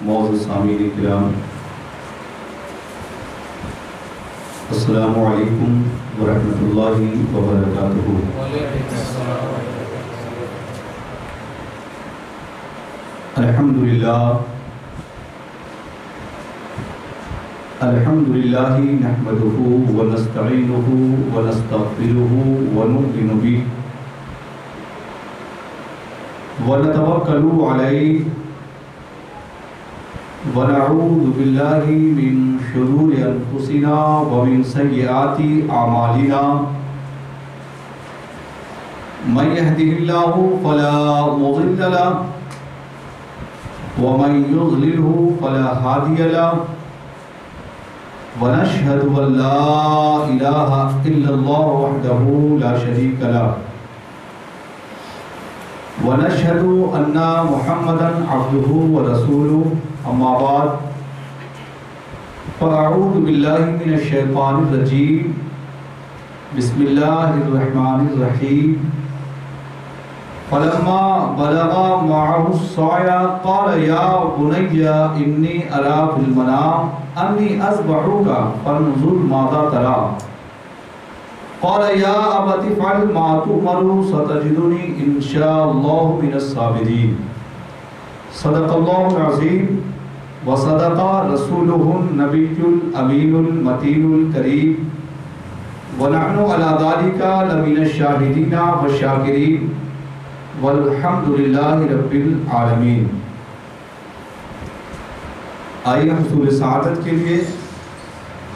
معزز سامعین کرام، السلام علیکم ورحمۃ اللہ وبرکاتہ۔ الحمد للہ نحمدہ ونستعینہ ونستغفرہ ونؤمن بہ ونتوکل علیہ ونعوذ باللہ من شرور انفسنا ومن سیئات اعمالنا، من یہدہ اللہ فلا مضل له ومن یضللہ فلا ہادی له، ونشهد ان لا الہ الا اللہ وحدہ لا شریک له، ونشهد ان محمدا عبدہ ورسولہ، اما بعد فاعوذ باللہ من الشیطان الرجیم، بسم اللہ الرحمن الرحیم۔ فلما بلغ معه السعي قال يا بني إني أرى في المنام أني أذبحك فانظر ماذا ترى، قال يا أبت افعل ما تؤمر ستجدني إن شاء الله من الصابرين۔ صدق الله العظيم وصدق رسوله النبي الأمين المتين الكريم، ونحن على ذلك لمن الشاهدين والشاكرين، والحمد للہ رب العالمین۔ آئیے حصول سعادت کے لیے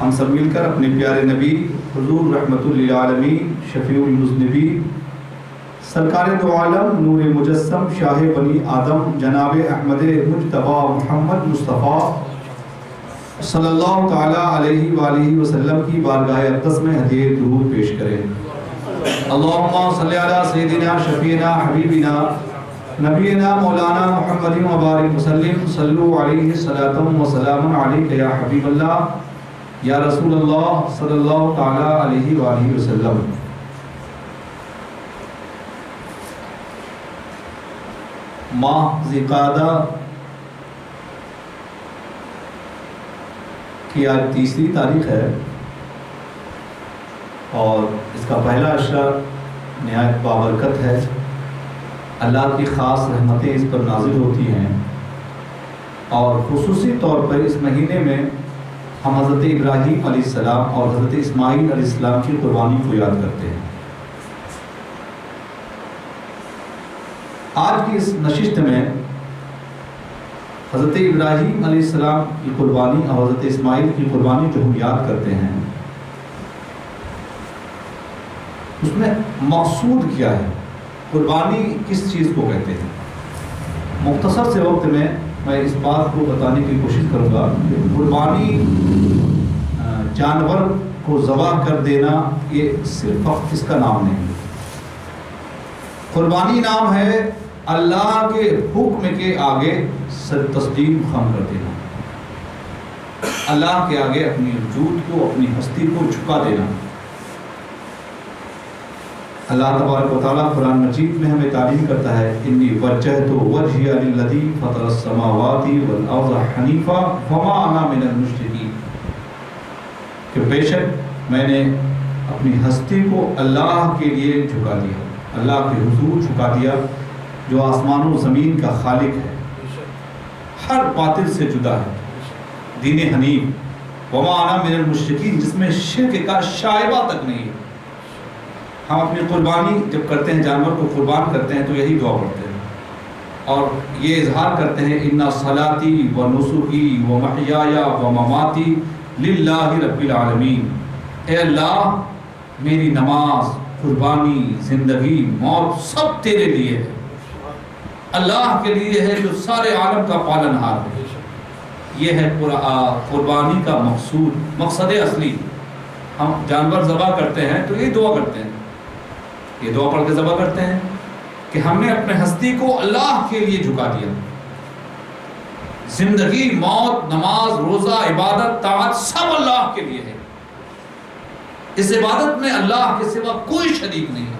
ہم سب مل کر اپنے پیارے نبی حضور رحمت للعالمین شفیع المذنبین سرکار دو عالم نور مجسم شاہ بنی آدم جناب احمد مجتبی محمد مصطفیٰ صلی اللہ تعالیٰ علیہ وآلہ وسلم کی بارگاہ اقدس میں ہدیہ درود پیش کریں۔ اللہم صلی علی سیدنا شفیعنا حبیبنا نبینا مولانا محمد مبارک وسلم، صلو علیہ صلاۃ و سلام علیک یا حبیب اللہ یا رسول اللہ صلی اللہ تعالی علیہ وآلہ وسلم۔ ماہ ذی القعدہ کی آج تیسری تاریخ ہے اور اس کا پہلا عشرہ نہایت بابرکت ہے۔ اللہ کی خاص رحمتیں اس پر نازل ہوتی ہیں اور خصوصی طور پر اس مہینے میں ہم حضرت ابراہیم علیہ السلام اور حضرت اسماعیل علیہ السلام کی قربانی کو یاد کرتے ہیں۔ آج کی اس نشست میں حضرت ابراہیم علیہ السلام کی قربانی اور حضرت اسماعیل کی قربانی جو ہم یاد کرتے ہیں، اس میں مقصود کیا ہے، قربانی کس چیز کو کہتے ہیں۔ مختصر سے وقت میں اس بات کو بتانے کی کوشش کروں گا کہ قربانی جانور کو ذبح کر دینا یہ صرف وقت اس کا نام نہیں ہے۔ قربانی نام ہے اللہ کے حکم کے آگے سر تسلیم خم کر دینا، اللہ کے آگے اپنی وجود کو، اپنی ہستی کو جھکا دینا۔ اللہ تبارک و تعالیٰ قرآن مجید میں ہمیں تعلیم کرتا ہے، انی وجہت وجہی للذی فطر السماوات والارض حنیفا وما انا من المشرکین، کہ بے شک میں نے اپنی ہستی کو اللہ کے لیے جھکا دیا، اللہ کے حضور جھکا دیا جو آسمان و زمین کا خالق ہے، ہر باطل سے جدا ہے، دین حنیف، وما انا من المشرکین، جس میں شرک کا شائبہ تک نہیں ہے۔ ہم اپنی قربانی جب کرتے ہیں، جانور کو قربان کرتے ہیں تو یہی دعا پڑھتے ہیں اور یہ اظہار کرتے ہیں، اِنَّ صَلَاتِي وَنُسُكِي وَمَحْيَايَ وَمَمَاتِي لِلَّهِ رَبِّ الْعَالَمِينَ، اے اللہ میری نماز، قربانی، زندگی، موت سب تیرے لیے ہے، اللہ کے لیے ہے جو سارے عالم کا پالنہار ہے۔ یہ ہے قربانی کا مقصد اصلی۔ ہم جانور ذبح کرتے ہیں تو یہ دعا کرتے ہیں، یہ دعا پڑھ کے ذبح کرتے ہیں کہ ہم نے اپنے ہستی کو اللہ کے لیے جھکا دیا، زندگی، موت، نماز، روزہ، عبادت، طاعت سب اللہ کے لیے ہے، اس عبادت میں اللہ کے سوا کوئی شریک نہیں ہے۔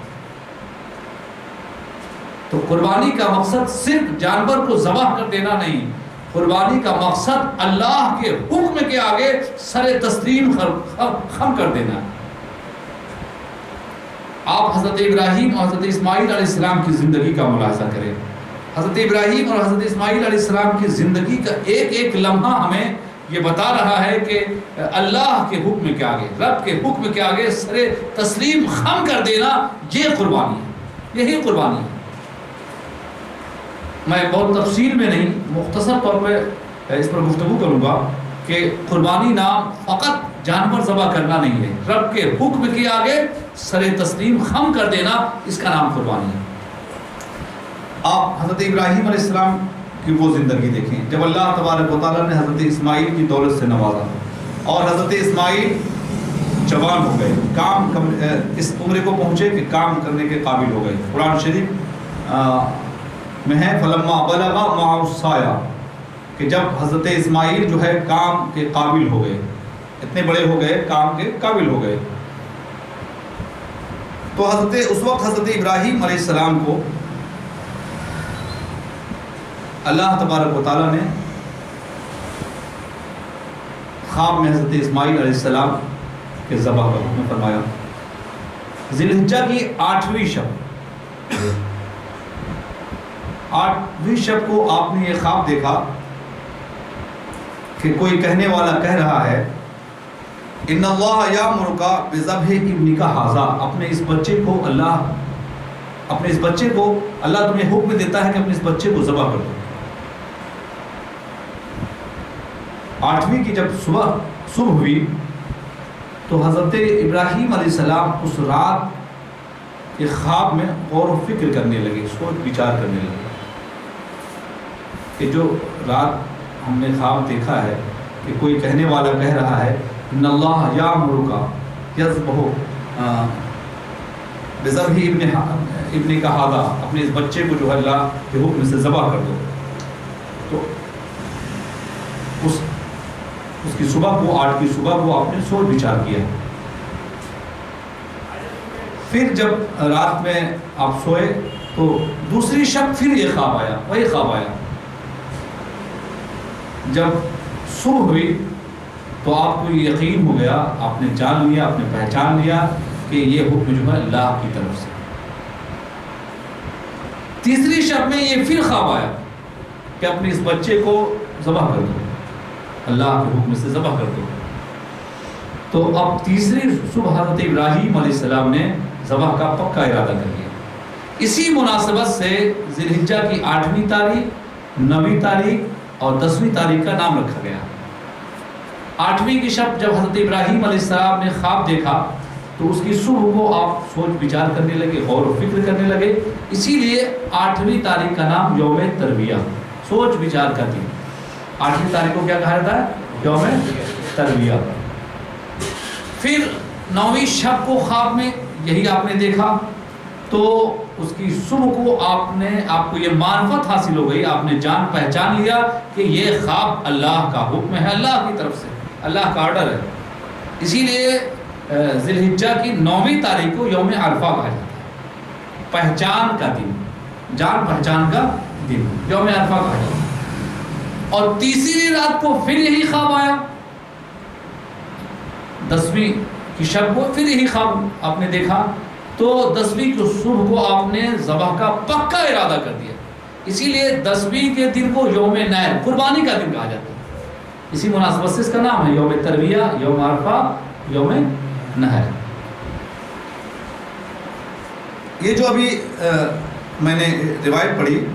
تو قربانی کا مقصد صرف جانور کو ذبح کر دینا نہیں، قربانی کا مقصد اللہ کے حکم کے آگے سر تسلیم خم کر دینا. آپ حضرت ابراہیم اور حضرت اسماعیل علیہ السلام کی زندگی کا ملاحظہ کریں. حضرت ابراہیم اور حضرت اسماعیل علیہ السلام کی زندگی کا ایک ایک لمحہ ہمیں یہ بتا رہا ہے کہ اللہ کے حکم کے آگے، رب کے حکم کے آگے سر تسلیم خم کر دینا، یہ قربانی ہے، یہی قربانی ہے. میں بہت تفصیل میں نہیں، مختصر طور پہ اس پر گفتگو کروں گا کہ قربانی نام فقط جانور ذبح کرنا نہیں ہے، رب کے حکم کے آگے سر تسلیم خم کر دینا، اس کا نام قربانی ہے. آپ حضرت ابراہیم علیہ السلام کی وہ زندگی دیکھیں جب اللہ تبارک و تعالیٰ نے حضرت اسماعیل کی دولت سے نوازا اور حضرت اسماعیل جوان ہو گئے، اس عمر کو پہنچے کہ کام کرنے کے قابل ہو گئے. قرآن شریف میں ہے فلما بلغ معه السعی، کہ جب حضرت اسماعیل جو ہے کام کے قابل ہو گئے، اتنے بڑے ہو گئے، کام کے قابل ہو گئے، تو اس وقت حضرت ابراہیم علیہ السلام کو اللہ تبارک و تعالیٰ نے خواب میں حضرت اسماعیل علیہ السلام کے ذبح کا حکم فرمایا. ذی الحجہ کی 8ویں شب کو آپ نے یہ خواب دیکھا کہ کوئی کہنے والا کہہ رہا ہے ان اللہ یامرک بذبح ابنک ھذا، اپنے اس بچے کو اللہ تمہیں حکم دیتا ہے کہ اپنے اس بچے کو ذبح کر دو. 8ویں کی جب صبح ہوئی تو حضرت ابراہیم علیہ السلام اس رات ایک خواب میں غور و فکر کرنے لگے، سوچ بچار کرنے لگے کہ جو رات ہم نے خواب دیکھا ہے کہ کوئی کہنے والا کہہ رہا ہے ان اللہ یامرک یذبح بذبح ابنک ھذا، اپنے اس بچے کو جو ہے اللہ کے حکم سے ذبح کر دو. تو اس کی صبح کو 8 کی صبح کو آپ نے سوچ بچار کیا. پھر جب رات میں آپ سوئے تو دوسری شب پھر یہ خواب آیا، وہی خواب آیا. جب صبح ہوئی تو آپ کو یقین ہو گیا، آپ نے جان لیا، آپ نے پہچان لیا کہ یہ حکم جو ہے اللہ کی طرف سے. تیسری شب میں یہ پھر خواب آیا کہ اپنے اس بچے کو ذبح کر دو، اللہ کے حکم سے ذبح کر دو. تو اب تیسری صبح حضرت ابراہیم علیہ السلام نے ذبح کا پکا ارادہ کر لیا. اسی مناسبت سے ذی الحجہ کی 8ویں تاریخ، 9ویں تاریخ اور 10ویں تاریخ کا نام رکھا گیا. 8ویں کی شب جب حضرت ابراہیم علیہ السلام نے خواب دیکھا تو اس کی صبح کو آپ سوچ بچار کرنے لگے، غور و فکر کرنے لگے، اسی لیے 8ویں تاریخ کا نام یوم ترویہ، سوچ بچار کا دن. 8ویں تاریخ کو کیا کہا جاتا ہے؟ یوم ترویہ. پھر 9ویں شب کو خواب میں یہی آپ نے دیکھا تو اس کی صبح کو آپ کو یہ معرفت حاصل ہو گئی، آپ نے جان پہچان لیا کہ یہ خواب اللہ کا حکم ہے، اللہ کی طرف سے، اللہ کا آرڈر ہے. اسی لیے ذی الحجہ کی 9ویں تاریخ کو یوم عرفہ کہا جاتا ہے، پہچان کا دن، جان پہچان کا دن، یوم عرفہ کہا جاتا ہے. اور تیسری رات کو پھر یہی خواب آیا، 10ویں کی شب کو پھر یہی خواب آپ نے دیکھا تو 10ویں کی صبح کو آپ نے ذبح کا پکا ارادہ کر دیا. اسی لیے 10ویں کے دن کو یوم نحر، قربانی کا دن کہا جاتا ہے. اسی مناسبت سے اس کا نام ہے یوم ترویہ، یوم عرفہ، یوم نحر. یہ جو ابھی میں نے روایت پڑھی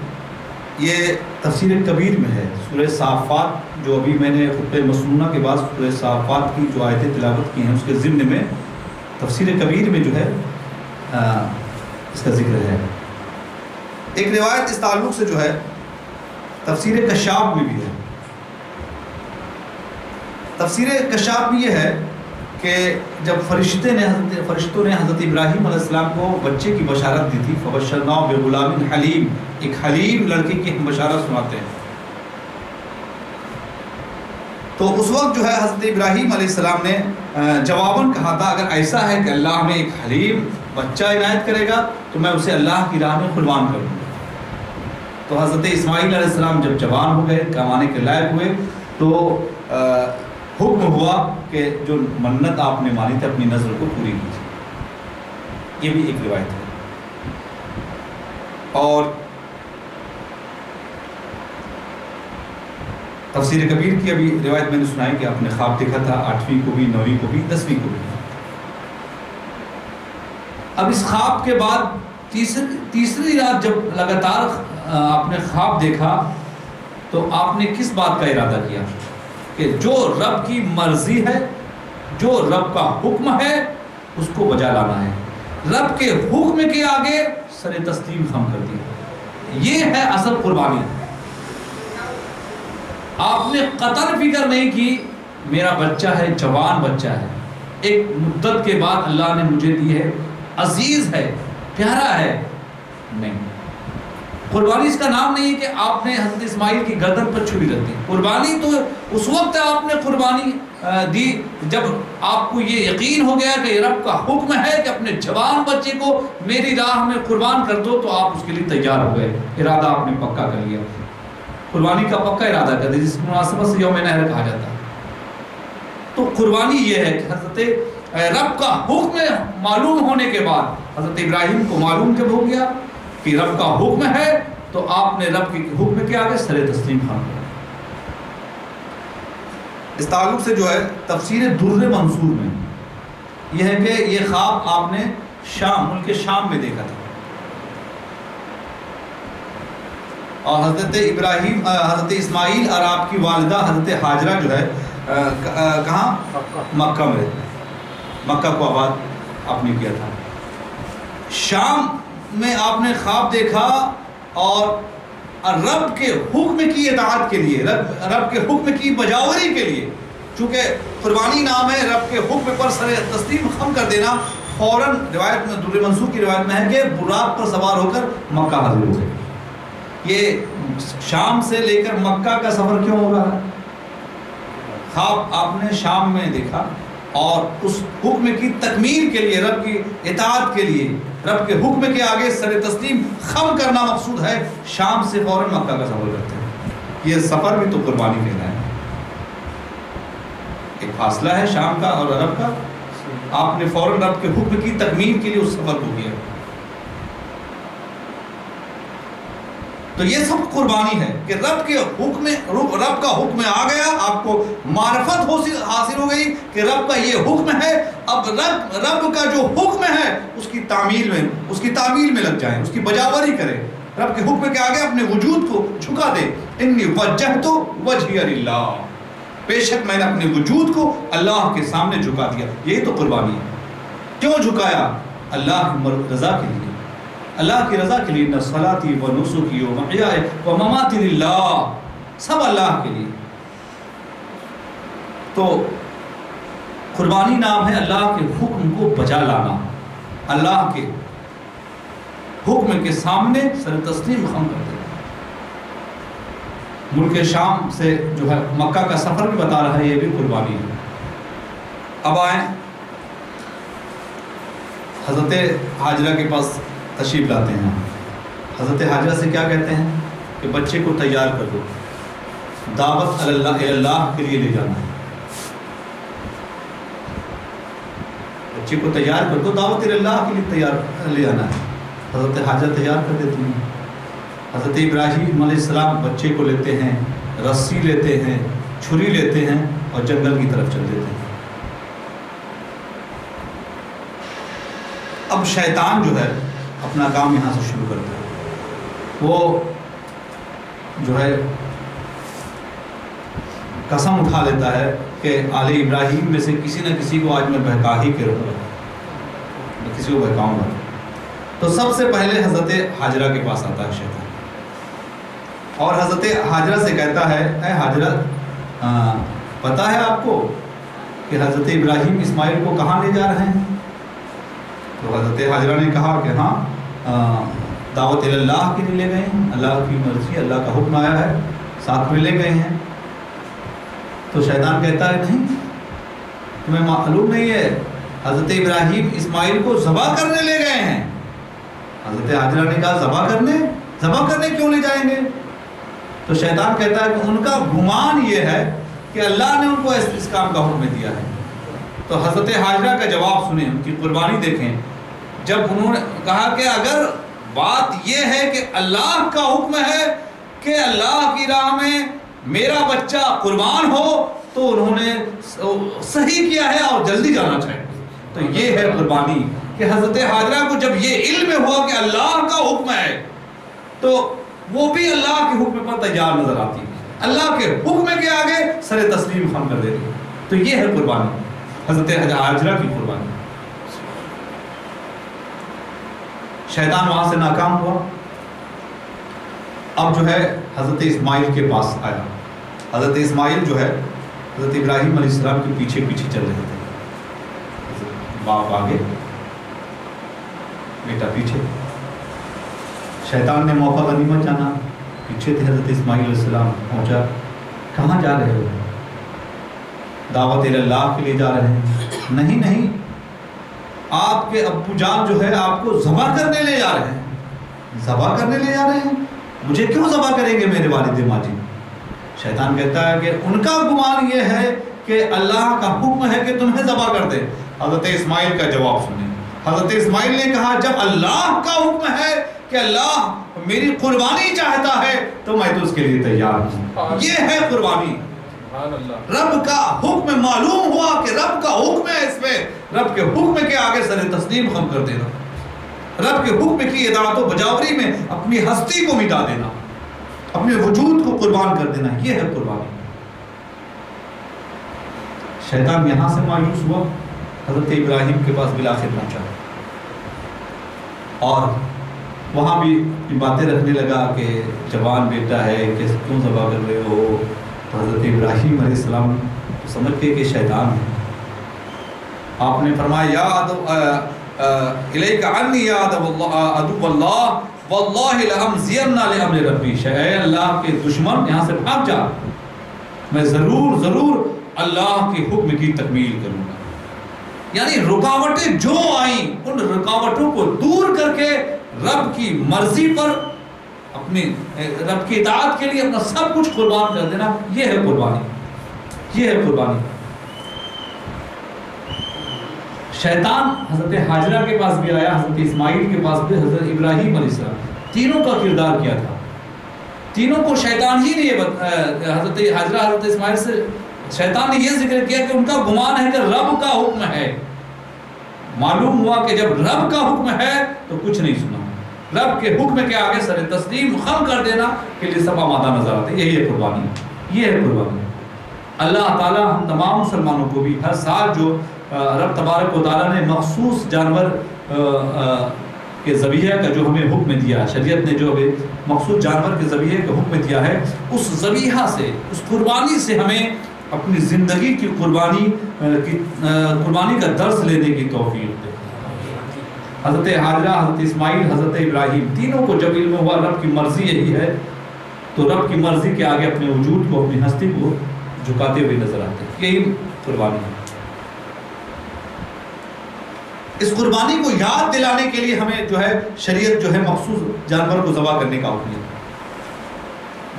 یہ تفسیر کبیر میں ہے، سورہ صافات، جو ابھی میں نے خطبہ مسنونہ کے بعد سورہ صافات کی جو آیتیں تلاوت کی ہیں اس کے ضمن میں تفسیر کبیر میں جو ہے اس کا ذکر ہے. ایک روایت اس تعلق سے جو ہے تفسیر کشاف میں بھی ہے. تفسیر کشاف میں یہ ہے کہ جب فرشتوں نے حضرت ابراہیم علیہ السلام کو بچے کی بشارت دی تھی، فبشرناہ بغلام حلیم، ایک حلیم لڑکے کی ہم بشارت سناتے ہیں، تو اس وقت جو ہے حضرت ابراہیم علیہ السلام نے جواباً کہا تھا اگر ایسا ہے کہ اللہ ہمیں ایک حلیم بچہ عنایت کرے گا تو میں اسے اللہ کی راہ میں قربان کر دوں گا. تو حضرت اسماعیل علیہ السلام جب جوان ہو گئے، کمانے کے لائق ہوئے، تو حکم ہوا کہ جو منت آپ نے مانی تھی اپنی نظر کو پوری کیجیے۔ یہ بھی ایک روایت ہے۔ اور تفسیر کبیر کی ابھی روایت میں نے سنائی کہ آپ نے خواب دیکھا تھا 8ویں کو بھی، 9ویں کو بھی، 10ویں کو بھی۔ اب اس خواب کے بعد تیسری رات جب لگاتار آپ نے خواب دیکھا تو آپ نے کس بات کا ارادہ کیا کہ جو رب کی مرضی ہے، جو رب کا حکم ہے، اس کو بجا لانا ہے۔ رب کے حکم کے آگے سر تسلیم خم کر دیا۔ یہ ہے اصل قربانی۔ آپ نے قطر فکر نہیں کی میرا بچہ ہے، جوان بچہ ہے، ایک مدت کے بعد اللہ نے مجھے دی ہے، عزیز ہے، پیارا ہے۔ نہیں، قربانی اس کا نام نہیں ہے کہ آپ نے حضرت اسماعیل کی گردن پر چھری رکھ دی۔ قربانی تو اس وقت آپ نے قربانی دی جب آپ کو یہ یقین ہو گیا کہ رب کا حکم ہے کہ اپنے جوان بچے کو میری راہ میں قربان کر دو، تو آپ اس کے لیے تیار ہو گئے، ارادہ آپ نے پکا کر لیا، قربانی کا پکا ارادہ کر دیا، جس مناسبت سے یوم نحر کہا جاتا ہے۔ تو قربانی یہ ہے کہ حضرت رب کا حکم معلوم ہونے کے بعد حضرت ابراہیم کو معلوم جب ہو گیا کہ رب کا حکم ہے، تو آپ نے رب کے حکم کے آگے سر تسلیم خم کیا۔ اس تعلق سے جو ہے تفسیر در منصور میں یہ ہے کہ یہ خواب آپ نے ملک شام میں دیکھا تھا، اور حضرت اسماعیل اور آپ کی والدہ حضرت حاجرہ جو ہے کہاں؟ مکہ میں، مکہ کو آباد آپ نے کیا تھا۔ شام میں آپ نے خواب دیکھا اور رب کے حکم کی اطاعت کے لیے، رب کے حکم کی بجاوری کے لیے، چونکہ قربانی نام ہے رب کے حکم پر سر تسلیم خم کر دینا، فوراً روایت میں در منصور کی روایت میں ہے کہ براق پر سوار ہو کر مکہ حاضر ہو گئے۔ یہ شام سے لے کر مکہ کا سفر کیوں ہو رہا ہے؟ خواب آپ نے شام میں دیکھا اور اس حکم کی تکمیل کے لیے، رب کی اطاعت کے لیے، رب کے حکم کے آگے سر تسلیم خم کرنا مقصود ہے، شام سے فوراً مکہ کا سفر کرتے ہیں۔ یہ سفر بھی تو قربانی کہنا ہے، ایک فاصلہ ہے شام کا اور عرب کا، آپ نے فوراً رب کے حکم کی تکمیل کے لیے اس سفر کو کیا۔ تو یہ سب قربانی ہے کہ رب کا حکم آ گیا، آپ کو معرفت حاصل ہو گئی کہ رب کا یہ حکم ہے، اب رب کا جو حکم ہے اس کی تعمیل میں لگ جائیں، اس کی بجاوری کریں، رب کے حکم کے آگے اپنے وجود کو جھکا دیں۔ انی وجہت وجہی للہ، بے شک میں نے اپنے وجود کو اللہ کے سامنے جھکا دیا۔ یہی تو قربانی ہے۔ کیوں جھکایا؟ اللہ کی رضا کے لیے، اللہ کی رضا کے لیے۔ ان صلاتی و نسکی و محیای و مماتی للہ، سب اللہ کے لیے۔ تو قربانی نام ہے اللہ کے حکم کو بجا لانا، اللہ کے حکم کے سامنے سر تسلیم خم کر دینا۔ ملک شام سے جو ہے مکہ کا سفر بھی بتا رہا ہے، یہ بھی قربانی ہے۔ اب آئیں حضرت حاجرہ کے پاس تشریف لاتے ہیں۔ حضرت حاجرہ سے کیا کہتے ہیں کہ بچے کو تیار کر دو، دعوت اللہ کے لیے لے جانا ہے، بچے کو تیار کر دو، دعوت اللہ کے لیے تیار لے جانا ہے۔ حضرت حاجرہ تیار کر دیتی ہیں۔ حضرت ابراہیم علیہ السلام بچے کو لیتے ہیں، رسی لیتے ہیں، چھری لیتے ہیں اور جنگل کی طرف چل دیتے ہیں۔ اب شیطان جو ہے اپنا کام یہاں سے شروع کرتا ہے، وہ جو ہے قسم اٹھا لیتا ہے کہ آل ابراہیم میں سے کسی نہ کسی کو آج میں بہکا ہی کے رہوں گا، میں کسی کو بہکاؤں گا۔ تو سب سے پہلے حضرت حاجرہ کے پاس آتا ہے شیطان، اور حضرت حاجرہ سے کہتا ہے، اے حاجرہ پتہ ہے آپ کو کہ حضرت ابراہیم اسماعیل کو کہاں لے جا رہے ہیں؟ تو حضرت حاجرہ نے کہا کہ ہاں دعوت اللہ کے لیے لے گئے ہیں، اللہ کی مرضی، اللہ کا حکم آیا ہے، ساتھ میں لے گئے ہیں۔ تو شیطان کہتا ہے نہیں، تمہیں معلوم نہیں ہے حضرت ابراہیم اسماعیل کو ذبح کرنے لے گئے ہیں۔ حضرت حاجرہ نے کہا ذبح کرنے؟ ذبح کرنے کیوں لے جائیں گے؟ تو شیطان کہتا ہے کہ ان کا گمان یہ ہے کہ اللہ نے ان کو اس کام کا حکم دیا ہے۔ تو حضرت حاجرہ کا جواب سنیں، ان کی قربانی دیکھیں۔ جب انہوں نے کہا کہ اگر بات یہ ہے کہ اللہ کا حکم ہے کہ اللہ کی راہ میں میرا بچہ قربان ہو، تو انہوں نے صحیح کیا ہے اور جلدی جانا چاہیے۔ تو یہ ہے قربانی کہ حضرت حاجرہ کو جب یہ علم ہوا کہ اللہ کا حکم ہے تو وہ بھی اللہ کے حکم پر تیار نظر آتی ہے، اللہ کے حکم کے آگے سر تسلیم خم کر دیتی ہے۔ تو یہ ہے قربانی، حضرت حاجرہ کی قربانی۔ شیطان وہاں سے ناکام ہوا، اب جو ہے حضرت اسماعیل کے پاس آیا۔ حضرت اسماعیل جو ہے حضرت ابراہیم علیہ السلام کے پیچھے پیچھے چل رہے تھے، باپ آگے بیٹا پیچھے۔ شیطان نے موقع غنیمت جانا، پیچھے تھے حضرت اسماعیل علیہ السلام، پہنچا، کہاں جا رہے ہو؟ دعوت اللہ کے لیے جا رہے ہیں؟ نہیں نہیں، آپ کے ابو جان جو ہے آپ کو ذبح کرنے لے جا رہے ہیں۔ ذبح کرنے لے جا رہے ہیں؟ مجھے کیوں ذبح کریں گے میرے والد ماجد؟ شیطان کہتا ہے کہ ان کا گمان یہ ہے کہ اللہ کا حکم ہے کہ تمہیں ذبح کر دے۔ حضرت اسماعیل کا جواب سنیں۔ حضرت اسماعیل نے کہا جب اللہ کا حکم ہے کہ اللہ میری قربانی چاہتا ہے تو میں تو اس کے لیے تیار ہوں۔ یہ ہے قربانی۔ رب کا حکم معلوم ہوا کہ رب کا حکم ہے، اس میں رب کے حکم کے آگے سر تسلیم خم کر دینا، رب کے حکم کی اطاعت و بجاوری میں اپنی ہستی کو مٹا دینا، اپنے وجود کو قربان کر دینا، یہ ہے قربانی۔ شیطان یہاں سے مایوس ہوا، حضرت ابراہیم کے پاس بالآخر پہنچا اور وہاں بھی باتیں رکھنے لگا کہ جوان بیٹا ہے کہ کیوں ذبح کر رہے ہو؟ تو حضرت ابراہیم علیہ السلام سمجھ کے کہ شیطان ہے، آپ نے فرمایا یا الیک عنی یا عدو اللہ واللہ لأمضین لأمر ربی، اے اللہ کے دشمن یہاں سے بھاگ جا، میں ضرور ضرور اللہ کے حکم کی تکمیل کروں گا۔ یعنی رکاوٹیں جو آئیں ان رکاوٹوں کو دور کر کے رب کی مرضی پر اپنی رب کی اطاعت کے لیے اپنا سب کچھ قربان کر دینا، یہ ہے قربانی، یہ ہے قربانی۔ شیطان حضرت حاجرہ کے پاس بھی آیا، حضرت اسماعیل کے پاس بھی، حضرت ابراہیم علیہ السلام، تینوں کا کردار کیا تھا؟ تینوں کو شیطان ہی نے حضرت حاجرہ حضرت اسماعیل سے شیطان نے یہ ذکر کیا کہ ان کا گمان ہے کہ رب کا حکم ہے۔ معلوم ہوا کہ جب رب کا حکم ہے تو کچھ نہیں سنا، رب کے حکم کے آگے سر تسلیم خم کر دینا کے لیے سب آمادہ نظر آتے، یہی ہے قربانی، یہ ہے قربانی۔ اللہ تعالیٰ ہم تمام مسلمانوں کو بھی ہر سال جو رب تبارک و تعالیٰ نے مخصوص جانور کے ذبیحہ کا جو ہمیں حکم دیا، شریعت نے جو ہمیں مخصوص جانور کے ذبیحہ کا حکم دیا ہے، اس ذبیحہ سے، اس قربانی سے ہمیں اپنی زندگی کی قربانی کا درس لینے کی توفیق دے۔ حضرت حاجرہ، حضرت اسماعیل، حضرت ابراہیم تینوں کو جب علم ہوا رب کی مرضی یہی ہے تو رب کی مرضی کے آگے اپنے وجود کو، اپنی ہستی کو جھکاتے ہوئے نظر آتے، یہی قربانی ہے۔ اس قربانی کو یاد دلانے کے لیے ہمیں جو ہے شریعت جو ہے مخصوص جانور کو ذبح کرنے کا حکم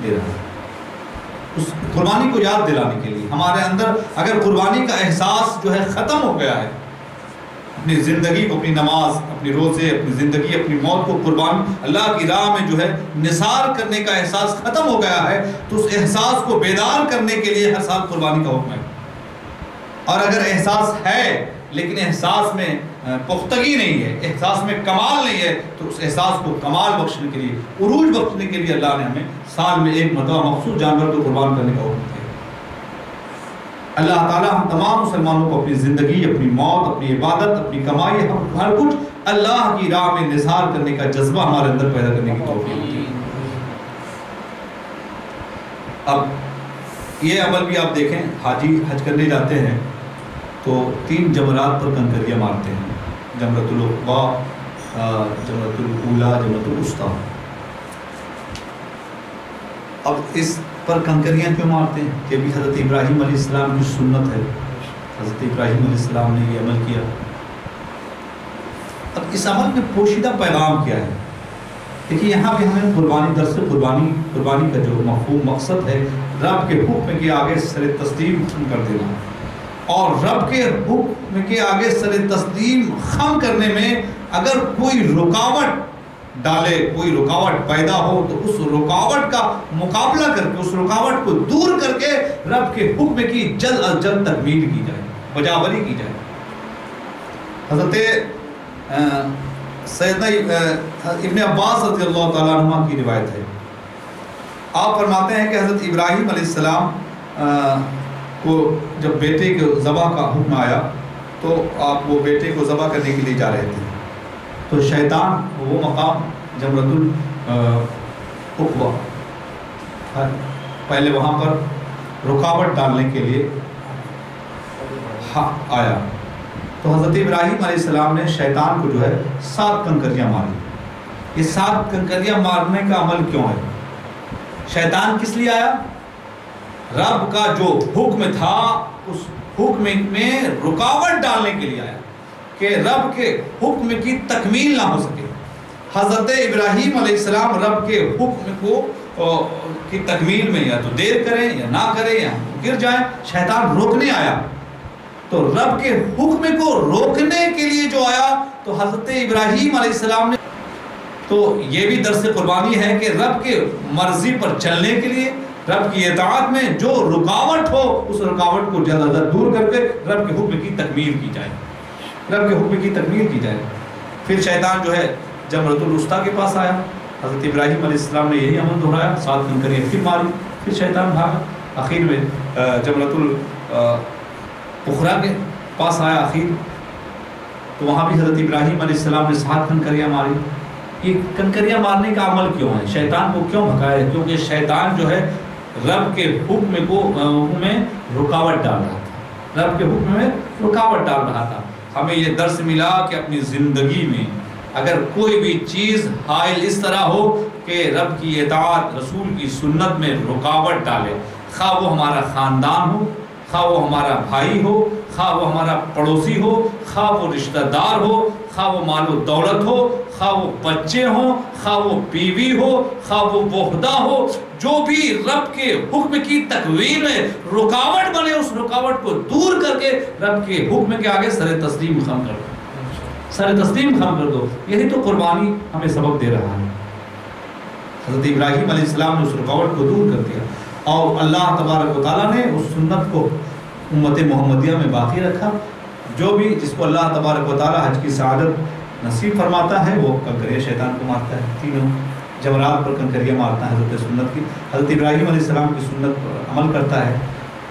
دے رہا ہے، اس قربانی کو یاد دلانے کے لیے۔ ہمارے اندر اگر قربانی کا احساس جو ہے ختم ہو گیا ہے، اپنی زندگی کو، اپنی نماز، اپنی روزے، اپنی زندگی، اپنی موت کو قربان اللہ کی راہ میں جو ہے نثار کرنے کا احساس ختم ہو گیا ہے، تو اس احساس کو بیدار کرنے کے لیے ہر سال قربانی کا حکم ہے۔ اور اگر احساس ہے لیکن احساس میں پختگی نہیں ہے، احساس میں کمال نہیں ہے، تو اس احساس کو کمال بخشنے کے لیے، عروج بخشنے کے لیے اللہ نے ہمیں سال میں ایک مرتبہ مخصوص جانور کو قربان کرنے کا حکم دیا۔ اللہ تعالیٰ ہم تمام مسلمانوں کو اپنی زندگی، اپنی موت، اپنی عبادت، اپنی کمائی، ہر کچھ اللہ کی راہ میں نثار کرنے کا جذبہ ہمارے اندر پیدا کرنے کی توفیق دی۔ اب یہ عمل بھی آپ دیکھیں، حاجی حج کرنے جاتے ہیں تو 3 جمرات پر کنکریاں مارتے ہیں، جمرۃ العقبہ، جمرۃ الاولیٰ، جمرۃ الوسطیٰ۔ اب اس پر کنکریاں کیوں مارتے ہیں؟ کہ بھی حضرت ابراہیم علیہ السلام کی سنت ہے، حضرت ابراہیم علیہ السلام نے یہ عمل کیا۔ اب اس عمل میں پوشیدہ پیغام کیا ہے؟ دیکھیے یہاں پہ ہمیں قربانی، درس قربانی کا جو مفہوم مقصد ہے رب کے حکم کے آگے سر تسلیم کر دینا، اور رب کے حکم کے آگے سر تسلیم خم کرنے میں اگر کوئی رکاوٹ ڈالے، کوئی رکاوٹ پیدا ہو تو اس رکاوٹ کا مقابلہ کر کے، اس رکاوٹ کو دور کر کے رب کے حکم کی جلد از جلد تکمیل کی جائے، بجاوری کی جائے۔ حضرت سیدنا ابن عباس رضی اللہ تعالیٰ عنہ کی روایت ہے، آپ فرماتے ہیں کہ حضرت ابراہیم علیہ السلام کو جب بیٹے کے ذبح کا حکم آیا تو آپ وہ بیٹے کو ذبح کرنے کے لیے جا رہے تھے، تو شیطان وہ مقام جمرۃ العقبہ پہلے وہاں پر رکاوٹ ڈالنے کے لیے آیا، تو حضرت ابراہیم علیہ السلام نے شیطان کو جو ہے 7 کنکریاں ماری۔ یہ 7 کنکریاں مارنے کا عمل کیوں ہے؟ شیطان کس لیے آیا؟ رب کا جو حکم تھا اس حکم میں رکاوٹ ڈالنے کے لیے آیا کہ رب کے حکم کی تکمیل نہ ہو سکے۔ حضرت ابراہیم علیہ السلام رب کے حکم کو کی تکمیل میں یا تو دیر کریں یا نہ کریں یا گر جائیں، شیطان روکنے آیا، تو رب کے حکم کو روکنے کے لیے جو آیا تو حضرت ابراہیم علیہ السلام نے، تو یہ بھی درس قربانی ہے کہ رب کے مرضی پر چلنے کے لیے، رب کی اطاعت میں جو رکاوٹ ہو اس رکاوٹ کو جلد از جلد دور کر کے رب کے حکم کی تکمیل کی جائے، رب کے حکم کی تکمیل کی جائے۔ پھر شیطان جو ہے جمرۃ الوسطیٰ کے پاس آیا، حضرت ابراہیم علیہ السلام نے یہی عمل دہرایا، 7 کنکریاں پھر ماری، پھر شیطان بھاگا، آخر میں جمرۃ الأخرى کے پاس آیا آخر، تو وہاں بھی حضرت ابراہیم علیہ السلام نے 7 کنکریاں ماری۔ یہ کنکریاں مارنے کا عمل کیوں ہے؟ شیطان کو کیوں بھگایا؟ کیونکہ شیطان جو ہے رب کے حکم میں رکاوٹ ڈال رہا تھا، رب کے حکم میں رکاوٹ ڈال رہا تھا۔ ہمیں یہ درس ملا کہ اپنی زندگی میں اگر کوئی بھی چیز حائل اس طرح ہو کہ رب کی اطاعت، رسول کی سنت میں رکاوٹ ڈالے، خواہ وہ ہمارا خاندان ہو، خواہ وہ ہمارا بھائی ہو، خواہ وہ ہمارا پڑوسی ہو، خواہ وہ رشتہ دار ہو، خواہ وہ مال و دولت ہو، خواہ وہ بچے ہوں، خواہ وہ بیوی ہو، خواہ وہ بہدہ ہو، جو بھی رب کے حکم کی تکمیل میں رکاوٹ بنے اس رکاوٹ کو دور کر کے رب کے حکم کے آگے سر تسلیم خم کر دو، سر تسلیم خم کر دو۔ یہی تو قربانی ہمیں سبق دے رہا ہے۔ حضرت ابراہیم علیہ السلام نے اس رکاوٹ کو دور کر دیا، اور اللہ تبارک و تعالیٰ نے اس سنت کو امت محمدیہ میں باقی رکھا۔ جو بھی جس کو اللہ تبارک و تعالیٰ حج کی سعادت نصیب فرماتا ہے وہ کنکریاں شیطان کو مارتا ہے، تینوں جمرات پر کنکریاں مارتا ہے حضرت سنت کی، حضرت ابراہیم علیہ السلام کی سنت پر عمل کرتا ہے۔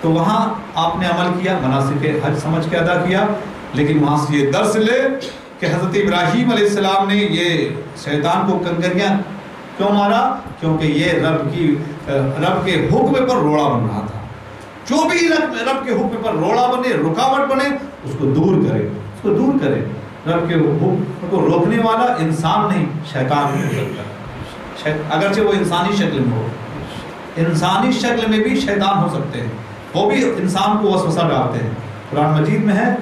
تو وہاں آپ نے عمل کیا، مناسک حج سمجھ کے ادا کیا، لیکن وہاں سے یہ درس لے کہ حضرت ابراہیم علیہ السلام نے یہ شیطان کو کنکریاں کیوں مارا؟ کیونکہ یہ رب کے حکم پر روڑا بن رہا تھا۔ جو بھی رب کے حکم پر روڑا بنے، رکاوٹ بنے، اس کو دور کرے، اس کو دور کرے۔ رب کے حکم کو روکنے والا انسان نہیں، شیطان ہو سکتا ہے، اگرچہ وہ انسانی شکل میں ہو، انسانی شکل میں بھی شیطان ہو سکتے ہیں، وہ بھی انسان کو وسوسہ ڈالتے ہیں۔ قرآن مجید میں ہے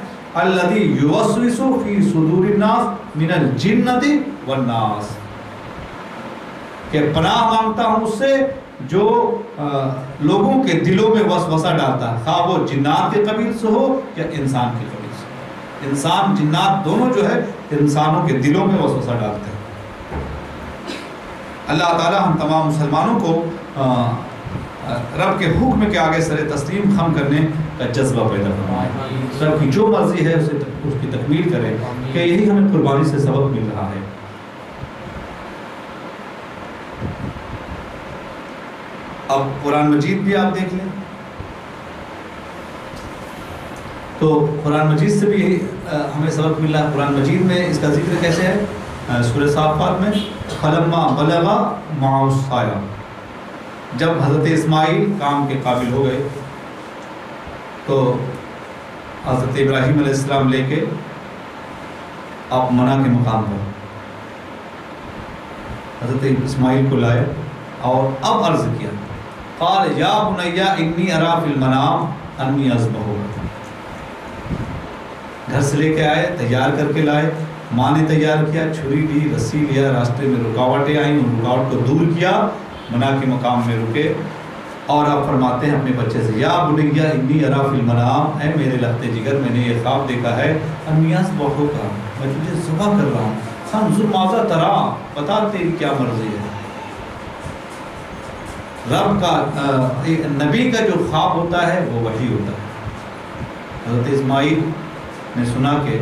الذی یوسوس فی صدور الناس من الجنۃ والناس، کہ پناہ مانگتا ہوں اس سے جو لوگوں کے دلوں میں وسوسہ ڈالتا ہے، خواہ وہ جنات کے قبیل سے ہو یا انسان کے قبیل سے۔ انسان جنات دونوں جو ہے انسانوں کے دلوں میں وسوسہ ڈالتے ہیں۔ اللہ تعالی ہم تمام مسلمانوں کو رب کے حکم کے آگے سر تسلیم خم کرنے کا جذبہ پیدا فرمائے، رب کی جو مرضی ہے اسے اس کی تکمیل کرے، کہ یہی ہمیں قربانی سے سبق مل رہا ہے۔ اب قرآن مجید بھی آپ دیکھ لیں تو قرآن مجید سے بھی یہی ہمیں سبق مل رہا ہے۔ قرآن مجید میں اس کا ذکر کیسے ہے؟ سورہ صافات میں فلما بلغ معه السعی، جب حضرت اسماعیل کام کے قابل ہو گئے تو حضرت ابراہیم علیہ السلام لے کے آپ منع کے مقام پر حضرت اسماعیل کو لائے اور اب عرض کیا، قال یا بنی انی ارا فی المنام انی اذبحک، گھر سے لے کے آئے، تیار کر کے لائے، ماں نے تیار کیا، چھری لی، رسی لیا، راستے میں رکاوٹیں آئیں، ان رکاوٹ کو دور کیا، منع کے مقام میں رکے، اور آپ فرماتے ہیں اپنے بچے سے یا بنیا انی ارا فی المنام، اے میرے لخت جگر میں نے یہ خواب دیکھا ہے، انی اذبحک، میں تجھے ذبح کر رہا ہوں، فانظر ماذا تری، بتا تیری کیا مرضی ہے۔ رب کا نبی کا جو خواب ہوتا ہے وہ وحی ہوتا ہے۔ حضرت اسماعیل نے سنا کہ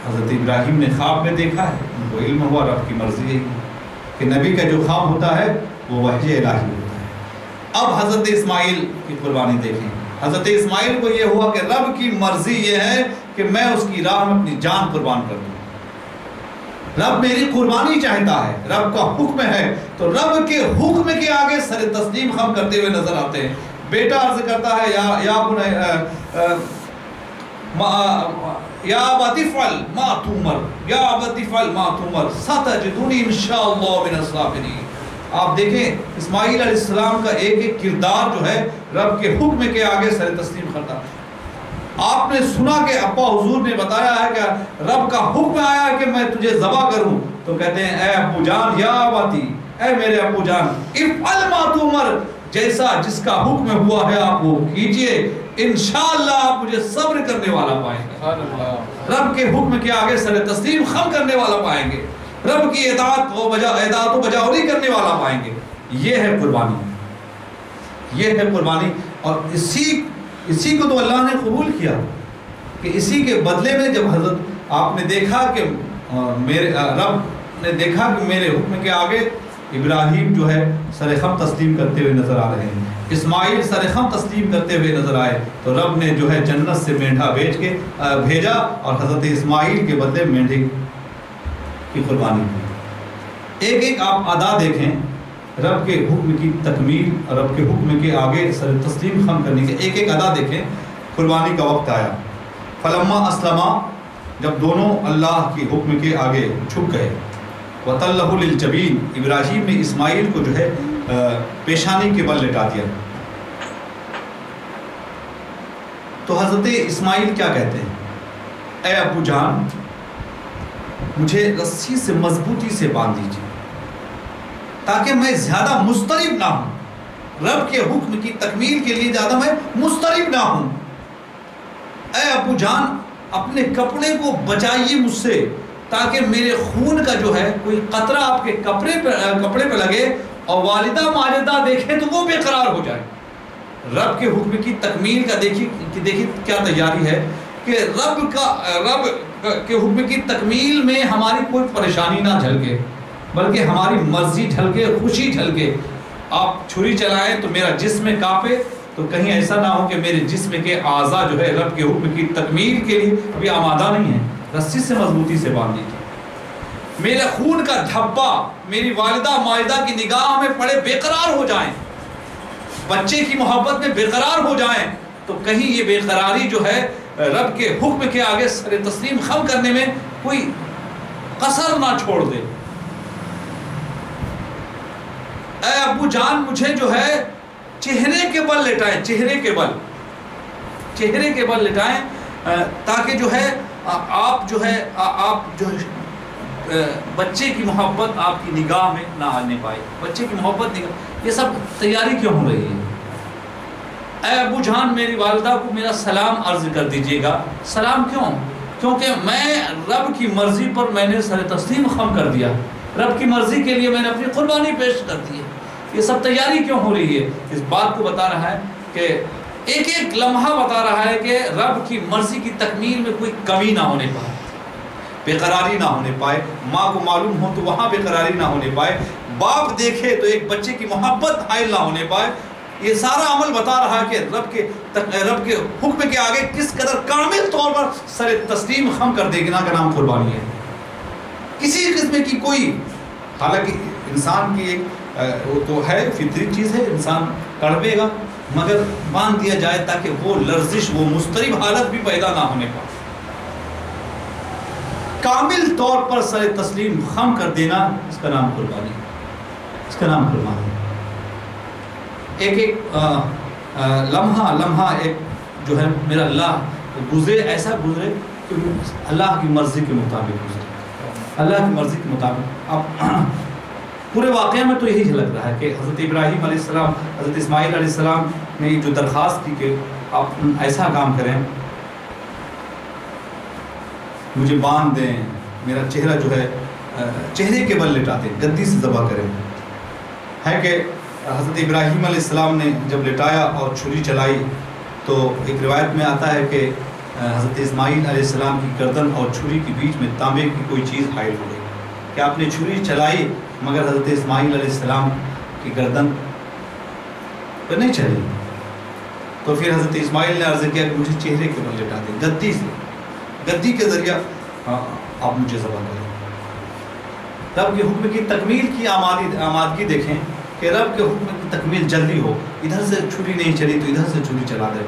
حضرت ابراہیم نے خواب میں دیکھا ہے، ان کو علم ہوا رب کی مرضی ہے کہ نبی کا جو خواب ہوتا ہے وہ وحی الہی ہوتا ہے۔ اب حضرت اسماعیل کی قربانی دیکھیں، حضرت اسماعیل کو یہ ہوا کہ رب کی مرضی یہ ہے کہ میں اس کی راہ میں اپنی جان قربان کر دوں، رب میری قربانی چاہتا ہے، رب کا حکم ہے، تو رب کے حکم کے آگے سر تسلیم خم کرتے ہوئے نظر آتے ہیں۔ بیٹا عرض کرتا ہے یا ابت افعل ما تؤمر، یا ابت افعل ما تؤمر ستجدنی انشاءاللہ من الصابرین۔ آپ دیکھیں اسماعیل علیہ السلام کا ایک ایک کردار جو ہے رب کے حکم کے آگے سر تسلیم کرتا۔ آپ نے سنا کہ ابا حضور نے بتایا ہے کہ رب کا حکم آیا ہے کہ میں تجھے ذبح کروں، تو کہتے ہیں اے ابو جان، یا اباتی، اے میرے ابو جان، افعل ما تؤمر، جیسا جس کا حکم ہوا ہے آپ وہ کیجئے، انشاءاللہ آپ مجھے صبر کرنے والا پائیں گے، رب کے حکم کے آگے سر تسلیم خم کرنے والا پائیں گے، رب کی اطاعت و بجاوری کرنے والا پائیں گے۔ یہ ہے قربانی، یہ ہے قربانی، اور اسی کو تو اللہ نے قبول کیا کہ اسی کے بدلے میں جب حضرت آپ نے دیکھا کہ رب نے دیکھا کہ میرے حکم کے آگے ابراہیم جو ہے سر خم تسلیم کرتے ہوئے نظر آ رہے ہیں، اسماعیل سر خم تسلیم کرتے ہوئے نظر آئے، تو رب نے جو ہے جنت سے مینڈھا بھیجا اور حضرت اسماعیل کے بدلے مینڈھے کی قربانی کی۔ ایک ایک آپ ادا دیکھیں رب کے حکم کی تکمیل، رب کے حکم کے آگے سر تسلیم خم کرنے کے ایک ایک ادا دیکھیں۔ قربانی کا وقت آیا، فلما اسلما، جب دونوں اللہ کی حکم کے آگے جھک گئے، وَتَلَّهُ لِلْجَبِينِ، ابراہیم نے اسماعیل کو جو ہے پیشانی کے بل لٹا دیا۔ تو حضرت اسماعیل کیا کہتے ہیں، اے ابو جان مجھے رسی سے مضبوطی سے باندھ دیجیے تاکہ میں زیادہ مضطرب نہ ہوں، رب کے حکم کی تکمیل کے لیے زیادہ میں مضطرب نہ ہوں۔ اے ابو جان اپنے کپڑے کو بچائیے مجھ سے، تاکہ میرے خون کا جو ہے کوئی قطرہ آپ کے کپڑے پہ لگے اور والدہ ماجدہ دیکھیں تو وہ بے قرار ہو جائے۔ رب کے حکم کی تکمیل کا دیکھیے کیا تیاری ہے کہ رب کے حکم کی تکمیل میں ہماری کوئی پریشانی نہ جھلکے، بلکہ ہماری مرضی جھلکے، خوشی جھلکے۔ آپ چھری چلائیں تو میرا جسم کانپے، تو کہیں ایسا نہ ہو کہ میرے جسم کے اعضاء جو ہے رب کے حکم کی تکمیل کے لیے ابھی آمادہ نہیں ہیں، رسی سے مضبوطی سے باندھ دیجیے۔ میرے خون کا دھبا میری والدہ ماجدہ کی نگاہ میں پڑے بے قرار ہو جائیں، بچے کی محبت میں بے قرار ہو جائیں، تو کہیں یہ بے قراری جو ہے رب کے حکم کے آگے سر تسلیم خم کرنے میں کوئی قصر نہ چھوڑ دے۔ اے ابو جان مجھے جو ہے چہرے کے بل لٹائیں، چہرے کے بل لٹائیں، تاکہ جو ہے آپ جو ہے بچے کی محبت آپ کی نگاہ میں نہ آنے پائے، بچے کی محبت نگاہ۔ یہ سب تیاری کیوں ہو رہی ہے؟ اے ابو جان میری والدہ کو میرا سلام عرض کر دیجئے گا۔ سلام کیوں؟ کیونکہ میں رب کی مرضی پر میں نے سر تسلیم خم کر دیا، رب کی مرضی کے لیے میں نے اپنی قربانی پیش کر دی ہے۔ یہ سب تیاری کیوں ہو رہی ہے؟ اس بات کو بتا رہا ہے کہ ایک ایک لمحہ بتا رہا ہے کہ رب کی مرضی کی تکمیل میں کوئی کمی نہ ہونے پائے، بے قراری نہ ہونے پائے، ماں کو معلوم ہو تو وہاں بے قراری نہ ہونے پائے، باپ دیکھے تو ایک بچے کی محبت حائل نہ ہونے پائے۔ یہ سارا عمل بتا رہا ہے کہ رب کے حکم کے آگے کس قدر کامل طور پر سر تسلیم خم کر دینا کا نام قربانی ہے۔ کسی قسم کی کوئی، حالانکہ انسان کی ایک وہ تو ہے فطری چیز ہے، انسان کڑپے گا، مگر باندھ دیا جائے تاکہ وہ لرزش، وہ مضطرب حالت بھی پیدا نہ ہونے پائے۔ کامل طور پر سر تسلیم خم کر دینا، اس کا نام قربانی، اس کا نام قربانی۔ ایک ایک لمحہ ایک جو ہے میرا اللہ گزرے، ایسا گزرے کہ اللہ کی مرضی کے مطابق گزرے، اللہ کی مرضی کے مطابق۔ اب پورے واقعے میں تو یہی جھلک رہا ہے کہ حضرت ابراہیم علیہ السلام، حضرت اسماعیل علیہ السلام نے جو درخواست کی کہ آپ ایسا کام کریں، مجھے باندھ دیں، میرا چہرہ جو ہے چہرے کے بل لٹا دیں، گدی سے ذبح کریں، ہے کہ حضرت ابراہیم علیہ السلام نے جب لٹایا اور چھری چلائی تو ایک روایت میں آتا ہے کہ حضرت اسماعیل علیہ السلام کی گردن اور چھری کے بیچ میں تانبے کی کوئی چیز حائل ہو گئی، کہ آپ نے چھری چلائی مگر حضرت اسماعیل علیہ السلام کی گردن پر نہیں چلی۔ تو پھر حضرت اسماعیل نے عرض کیا کہ مجھے چہرے کے بل لٹا دیں، گدی سے، گدی کے ذریعہ آپ مجھے ذبح کریں۔ رب کے حکم کی تکمیل کی آمادگی دیکھیں کہ رب کے حکم کی تکمیل جلدی ہو، ادھر سے چھری نہیں چلی تو ادھر سے چھری چلا دے۔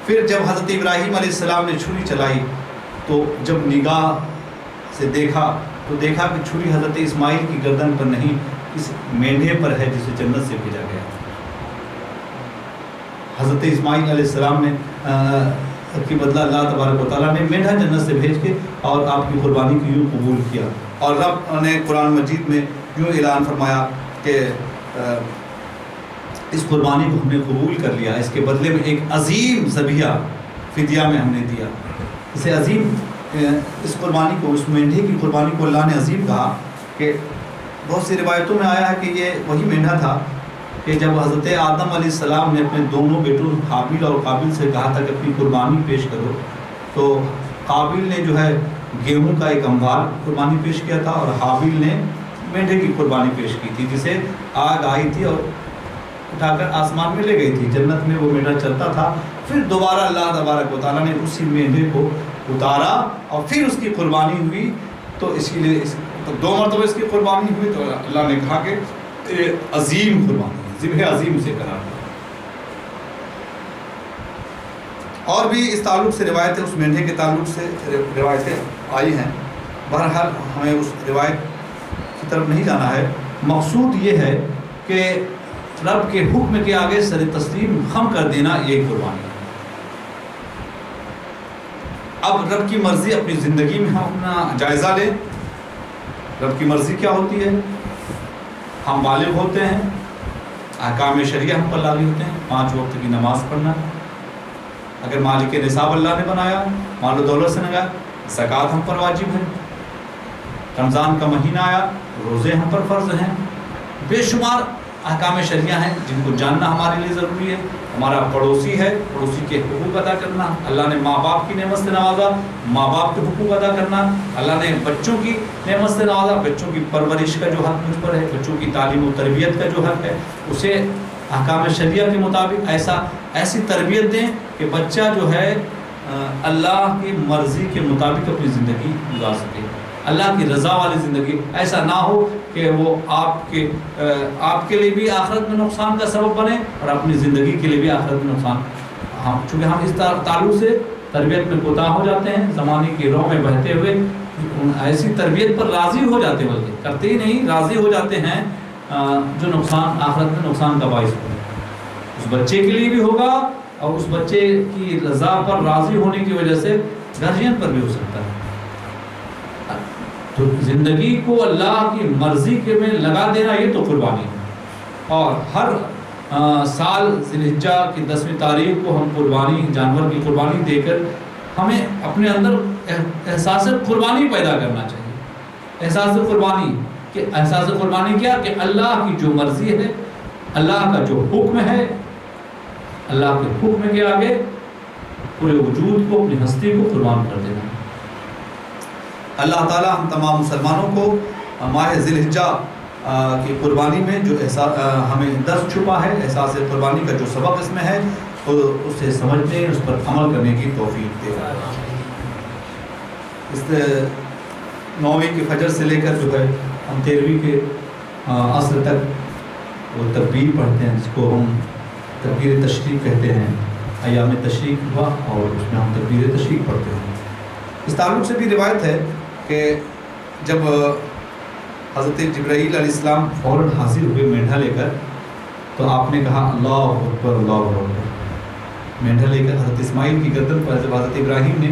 پھر جب حضرت ابراہیم علیہ السلام نے چھری چلائی تو جب نگاہ سے دیکھا تو دیکھا کہ چھری حضرت اسماعیل کی گردن پر نہیں، اس مینڈھے پر ہے جسے جنت سے بھیجا گیا۔ حضرت اسماعیل علیہ السلام نے کی بدلہ اللہ تبارک و تعالیٰ نے مینڈھا جنت سے بھیج کے اور آپ کی قربانی کو یوں قبول کیا، اور رب نے قرآن مجید میں یوں اعلان فرمایا کہ اس قربانی کو ہم نے قبول کر لیا، اس کے بدلے میں ایک عظیم ذبیحہ فدیہ میں ہم نے دیا۔ اسے عظیم، اس قربانی کو، اس مینڈھے کی قربانی کو اللہ نے عظیم کہا کہ بہت سی روایتوں میں آیا ہے کہ یہ وہی مینڈھا تھا کہ جب حضرت آدم علیہ السلام نے اپنے دونوں بیٹوں حابیل اور قابل سے کہا تھا کہ اپنی قربانی پیش کرو، تو قابل نے جو ہے گیہوں کا ایک اموال قربانی پیش کیا تھا اور حابیل نے مینڈھے کی قربانی پیش کی تھی، جسے آگ آئی تھی اور اٹھا کر آسمان میں لے گئی تھی، جنت میں وہ مینڈھا چلتا تھا۔ پھر دوبارہ اللہ تبارک و تعالیٰ نے اسی مینڈھے کو اتارا اور پھر اس کی قربانی ہوئی، تو اس کے لیے دو مرتبہ اس کی قربانی ہوئی، تو اللہ نے کہا کہ یہ عظیم قربانی، ذبح عظیم سے قرار دیا۔ اور بھی اس تعلق سے روایتیں، اس مینڈھے کے تعلق سے روایتیں آئی ہیں، بہرحال ہمیں اس روایت کی طرف نہیں جانا ہے، مقصود یہ ہے کہ رب کے حکم کے آگے سر تسلیم خم کر دینا یہ قربانی ہے۔ اب رب کی مرضی اپنی زندگی میں ہم اپنا جائزہ لیں، رب کی مرضی کیا ہوتی ہے؟ ہم بالغ ہوتے ہیں، احکام شریعہ ہم پر لاگو ہوتے ہیں، 5 وقت کی نماز پڑھنا، اگر مالک نصاب اللہ نے بنایا، مال و دولت سے نگاہ، زکوٰۃ ہم پر واجب ہے، رمضان کا مہینہ آیا، روزے ہم پر فرض ہیں، بے شمار احکام شریعہ ہیں جن کو جاننا ہمارے لیے ضروری ہے۔ ہمارا پڑوسی ہے، پڑوسی کے حقوق ادا کرنا، اللہ نے ماں باپ کی نعمت سے نوازا، ماں باپ کے حقوق ادا کرنا، اللہ نے بچوں کی نعمت سے نوازا، بچوں کی پرورش کا جو حق مجھ پر ہے، بچوں کی تعلیم و تربیت کا جو حق ہے، اسے احکام شریعہ کے مطابق ایسی تربیت دیں کہ بچہ جو ہے اللہ کی مرضی کے مطابق اپنی زندگی گزار سکے، اللہ کی رضا والی زندگی، ایسا نہ ہو کہ وہ آپ کے لیے بھی آخرت میں نقصان کا سبب بنے اور اپنی زندگی کے لیے بھی آخرت میں نقصان۔ چونکہ ہم اس تعلق سے تربیت میں کوتاہ ہو جاتے ہیں، زمانے کی رو میں بہتے ہوئے ایسی تربیت پر راضی ہو جاتے، بلکہ کرتے ہی نہیں، راضی ہو جاتے ہیں جو نقصان، آخرت میں نقصان کا باعث ہو، اس بچے کے لیے بھی ہوگا اور اس بچے کی رضا پر راضی ہونے کی وجہ سے گارجین پر بھی ہو سکتا ہے۔ تو زندگی کو اللہ کی مرضی کے میں لگا دینا یہ تو قربانی ہے، اور ہر سال ذی الحجہ کی 10ویں تاریخ کو ہم قربانی، جانور کی قربانی دے کر ہمیں اپنے اندر احساس قربانی پیدا کرنا چاہیے۔ احساس قربانی کہ احساس قربانی کیا کہ اللہ کی جو مرضی ہے، اللہ کا جو حکم ہے، اللہ کے حکم کے آگے پورے وجود کو، اپنی ہستی کو قربان کر دینا۔ اللہ تعالیٰ ہم تمام مسلمانوں کو ماہ ذی الحجہ کی قربانی میں جو ہمیں درس چھپا ہے، احساس قربانی کا جو سبق اس میں ہے، اسے سمجھنے، اس پر عمل کرنے کی توفیق دے۔ اس 9ویں کے فجر سے لے کر جو ہے ہم 13ویں کے عصر تک وہ تکبیر پڑھتے ہیں، جس کو ہم تکبیر تشریق کہتے ہیں۔ ایام تشریق ہوا اور اس میں ہم تکبیر تشریق پڑھتے ہیں۔ اس تعلق سے بھی روایت ہے کہ جب حضرت جبرائیل علیہ السلام فوراً حاضر ہوئے مینڈھا لے کر، تو آپ نے کہا اللہ اکبر اللہ اکبر، مینڈھا لے کر حضرت اسماعیل کی گردن پر جب حضرت ابراہیم نے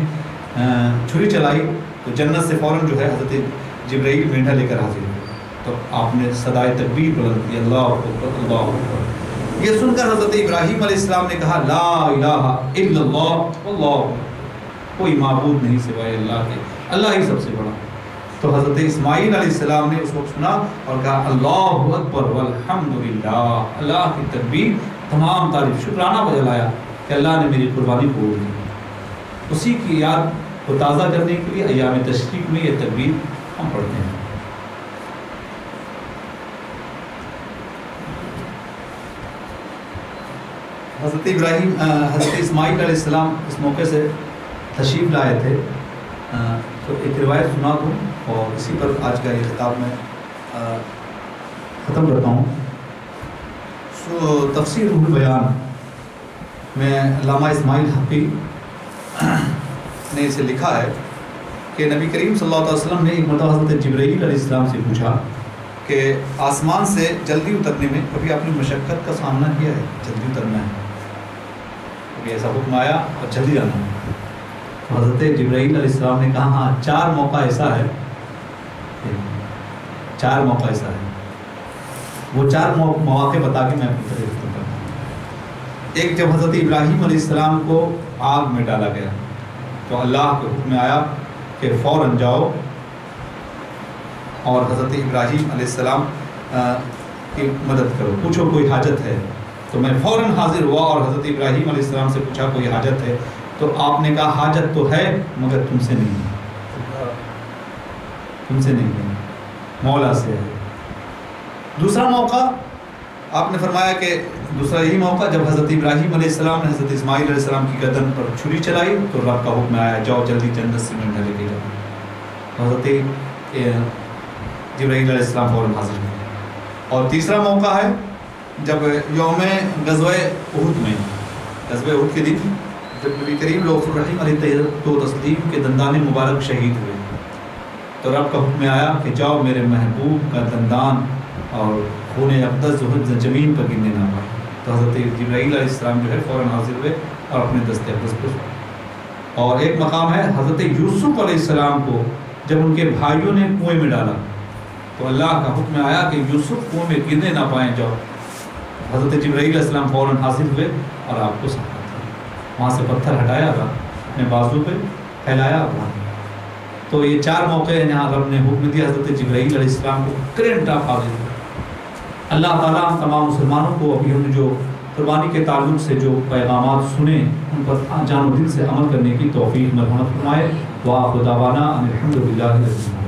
چھری چلائی تو جنت سے فوراً جو ہے حضرت جبرائیل مینڈھا لے کر حاضر ہوئے، تو آپ نے صدائے تکبیر بلند کی، اللہ اکبر اللہ اکبر۔ یہ سن کر حضرت ابراہیم علیہ السلام نے کہا لا الہ الا اللہ واللہ اکبر، کوئی معبود نہیں سوائے اللہ کے، اللہ ہی سب سے بڑا۔ تو حضرت اسماعیل علیہ السلام نے اس وقت سنا اور کہا اللہ اکبر والحمدللہ، اللہ کی تکبیر، تمام تعریف، شکرانہ بجا لایا کہ اللہ نے میری قربانی قبول کی۔ اسی کی یاد کو تازہ کرنے کے لیے ایام تشریق میں یہ تکبیر ہم پڑھتے ہیں۔ حضرت اسماعیل علیہ السلام اس موقع سے تشریف لائے تھے، تو ایک روایت سنا دوں اور اسی پر آج کا یہ خطاب میں ختم کرتا ہوں۔ تفسیر روح البیان میں علامہ اسماعیل حقی نے اسے لکھا ہے کہ نبی کریم صلی اللہ علیہ وسلم نے ایک مرتبہ حضرت جبرائیل علیہ السلام سے پوچھا کہ آسمان سے جلدی اترنے میں کبھی آپ نے مشقت کا سامنا کیا ہے؟ جلدی اترنا ہے، کبھی ایسا حکم آیا اور جلدی جانا ہے؟ تو حضرت جبرائیل علیہ السلام نے کہا ہاں، 4 موقع ایسا ہے، 4 موقع ایسا ہے، وہ 4 مواقع بتا کے میں اپنی طرف کرتا ہوں۔ ایک جب حضرت ابراہیم علیہ السلام کو آگ میں ڈالا گیا تو اللہ کے حکم میں آیا کہ فوراً جاؤ اور حضرت ابراہیم علیہ السلام کی مدد کرو، پوچھو کوئی حاجت ہے؟ تو میں فوراً حاضر ہوا اور حضرت ابراہیم علیہ السلام سے پوچھا کوئی حاجت ہے؟ تو آپ نے کہا حاجت تو ہے مگر تم سے نہیں ہے، تم سے نہیں ہے، مولا سے ہے۔ دوسرا موقع آپ نے فرمایا کہ دوسرا یہی موقع جب حضرت ابراہیم علیہ السلام نے حضرت اسماعیل علیہ السلام کی گردن پر چھری چلائی تو رب کا حکم آیا جاؤ جلدی جنت سے مینڈھا لے کے جاؤ، حضرت جبرائیل علیہ السلام فوراً حاضر ہوئے۔ اور تیسرا موقع ہے جب یوم غزوہ احد میں، غزوہ احد کے دن جب نبی کریم رؤوف الرحیم علیہ تسلیم کے دندان مبارک شہید ہوئے تو رب کا حکم آیا کہ جاؤ میرے محبوب کا دندان اور خون اقدس زمین پر گرنے نہ پائے۔ تو حضرت جبرائیل علیہ السلام جو ہے فوراً حاضر ہوئے اور اپنے دست اقدس پر۔ اور ایک مقام ہے حضرت یوسف علیہ السلام کو جب ان کے بھائیوں نے کنویں میں ڈالا تو اللہ کا حکم آیا کہ یوسف کنویں میں گرنے نہ پائیں، جاؤ۔ حضرت جبرائیل علیہ السلام فوراً حاضر ہوئے اور آپ کو سکھایا، وہاں سے پتھر ہٹایا تھا، اپنے بازو پہ پھیلایا تھا۔ تو یہ 4 موقع ہیں جہاں رب نے حکم دیا حضرت جبرائیل علیہ السلام کو کرنٹ آف حاضر ہوئے۔ اللہ تعالیٰ ہم تمام مسلمانوں کو ابھی ہم نے جو قربانی کے تعلق سے جو پیغامات سنے ان پر جان و دل سے عمل کرنے کی توفیق مرحمت فرمائے۔ وآخر دعوانا ان الحمد للہ رب العالمین۔